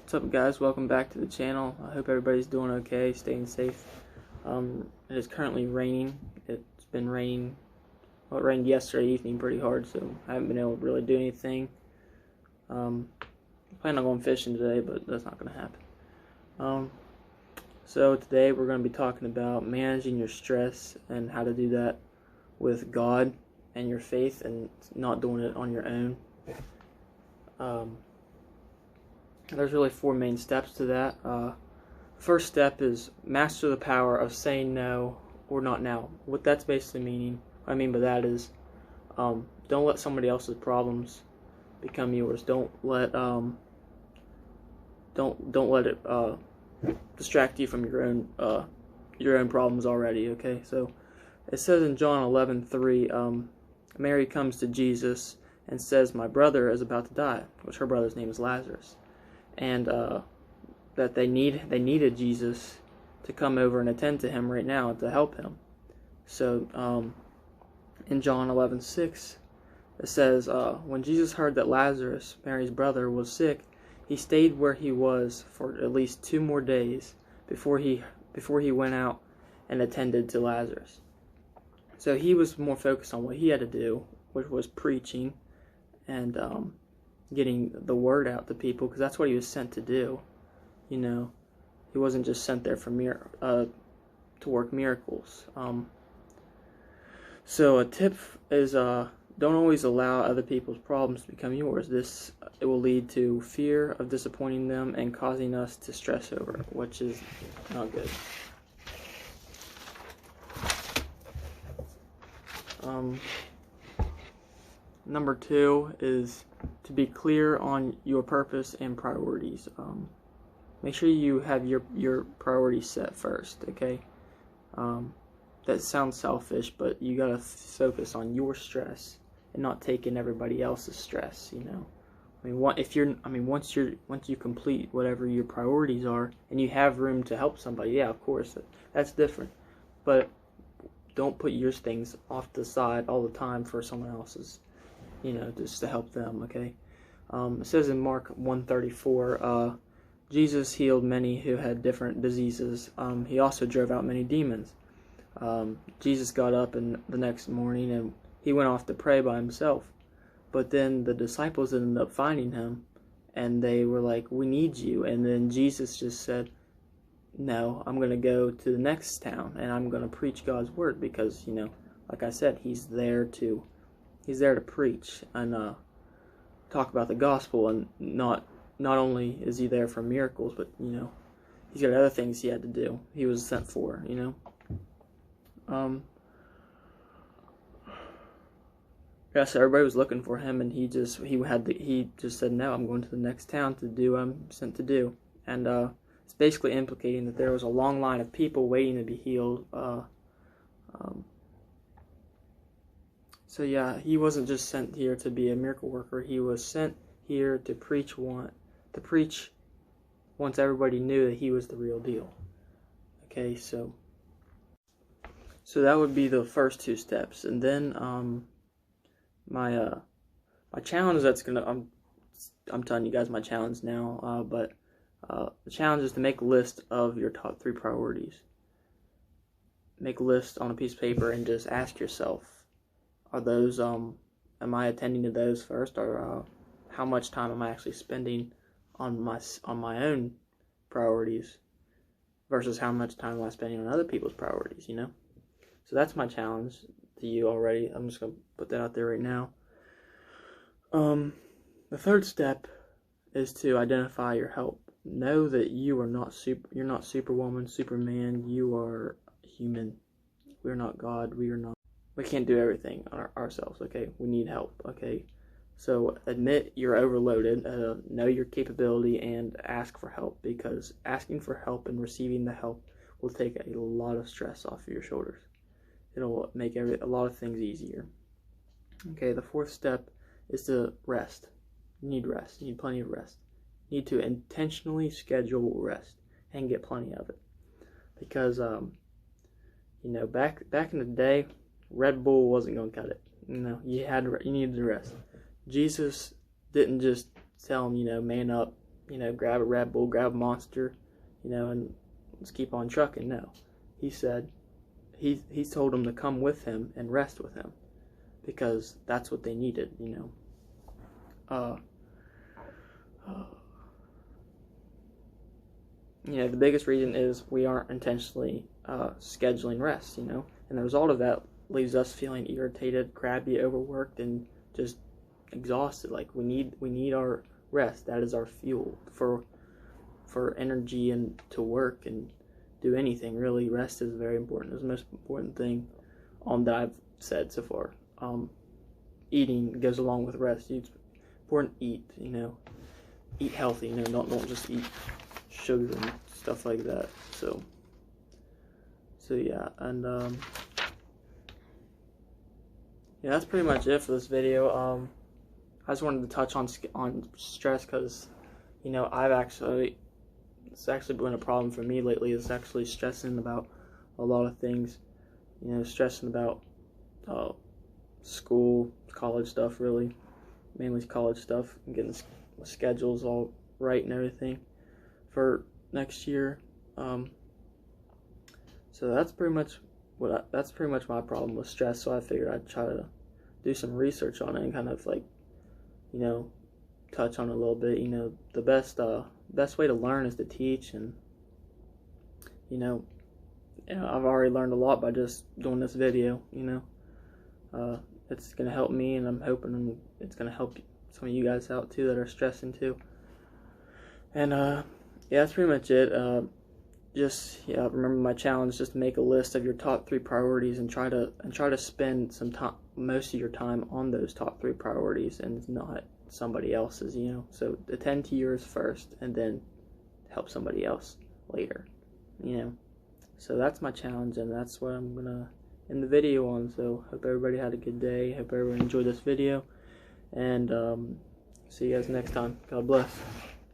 What's up, guys? Welcome back to the channel. I hope everybody's doing okay, staying safe. It is currently raining. It's been raining. Well, it rained yesterday evening pretty hard, so I haven't been able to really do anything. I plan on going fishing today, but that's not going to happen. So today we're going to be talking about managing your stress and how to do that with God and your faith and not doing it on your own. There's really four main steps to that. First step is master the power of saying no or not now. What that's basically meaning, what I mean by that is, don't let somebody else's problems become yours. Don't let it distract you from your own problems already. Okay, so it says in John 11:3, Mary comes to Jesus and says, "My brother is about to die," which her brother's name is Lazarus. And that they needed Jesus to come over and attend to him right now to help him. So in John 11:6 it says, when Jesus heard that Lazarus, Mary's brother, was sick, he stayed where he was for at least 2 more days before he went out and attended to Lazarus. So he was more focused on what he had to do, which was preaching and getting the word out to people, because that's what he was sent to do. You know, he wasn't just sent there for to work miracles. So a tip is don't always allow other people's problems to become yours. It will lead to fear of disappointing them and causing us to stress over it, which is not good. Number 2 is to be clear on your purpose and priorities. Make sure you have your priorities set first, okay? That sounds selfish, but you gotta focus on your stress and not taking everybody else's stress. You know, once you complete whatever your priorities are and you have room to help somebody, yeah, of course, that's different. But don't put your things off to the side all the time for someone else's. You know, just to help them, okay? It says in Mark 1:34, Jesus healed many who had different diseases. He also drove out many demons. Jesus got up the next morning and he went off to pray by himself. But then the disciples ended up finding him and they were like, "We need you." And then Jesus just said, "No, I'm going to go to the next town and I'm going to preach God's word," because, you know, like I said, he's there to preach and talk about the gospel, and not only is he there for miracles, but, you know, he's got other things he had to do. He was sent for, you know. Yeah, so everybody was looking for him, and he just said, "No, I'm going to the next town to do what I'm sent to do." And it's basically implicating that there was a long line of people waiting to be healed. So yeah, he wasn't just sent here to be a miracle worker. He was sent here to preach once everybody knew that he was the real deal. Okay, so that would be the first 2 steps. And then my challenge I'm telling you guys my challenge now, but the challenge is to make a list of your top 3 priorities. Make a list on a piece of paper and just ask yourself, are those, am I attending to those first, or how much time am I actually spending on my own priorities versus how much time am I spending on other people's priorities, you know? So that's my challenge to you already. I'm just going to put that out there right now. The third step is to identify your help. Know that you're not Superwoman, Superman. You are human. We're not God. We can't do everything ourselves, okay? We need help, okay? So admit you're overloaded, know your capability, and ask for help, because asking for help and receiving the help will take a lot of stress off of your shoulders. It'll make a lot of things easier. Okay, the 4th step is to rest. You need rest. You need plenty of rest. You need to intentionally schedule rest and get plenty of it. Because, you know, back in the day, Red Bull wasn't going to cut it. You know, you needed to rest. Jesus didn't just tell him, you know, man up, grab a Red Bull, grab a Monster, and let's keep on trucking. No, he said he told them to come with him and rest with him, because that's what they needed. The biggest reason is we aren't intentionally scheduling rest, and the result of that leaves us feeling irritated, crabby, overworked, and just exhausted. Like, we need our rest. That is our fuel for energy and to work and do anything. Really, rest is very important. It's the most important thing that I've said so far. Eating goes along with rest. It's important to eat. Eat healthy. Don't just eat sugar and stuff like that. So yeah, and yeah, that's pretty much it for this video. I just wanted to touch on stress, because it's actually been a problem for me lately. It's actually stressing about a lot of things. Stressing about school, college stuff, really, mainly college stuff, and getting the schedules all right and everything for next year. So that's pretty much my problem with stress. So I figured I'd try to do some research on it and kind of touch on it a little bit. The best way to learn is to teach, and I've already learned a lot by just doing this video. It's gonna help me, and I'm hoping it's gonna help some of you guys out too that are stressing too. And yeah, that's pretty much it. Remember my challenge: just make a list of your top 3 priorities and try to spend most of your time on those top 3 priorities and not somebody else's. So attend to yours first and then help somebody else later. So that's my challenge, and that's what I'm gonna end the video on. So hope everybody had a good day. Hope everyone enjoyed this video, and see you guys next time. God bless.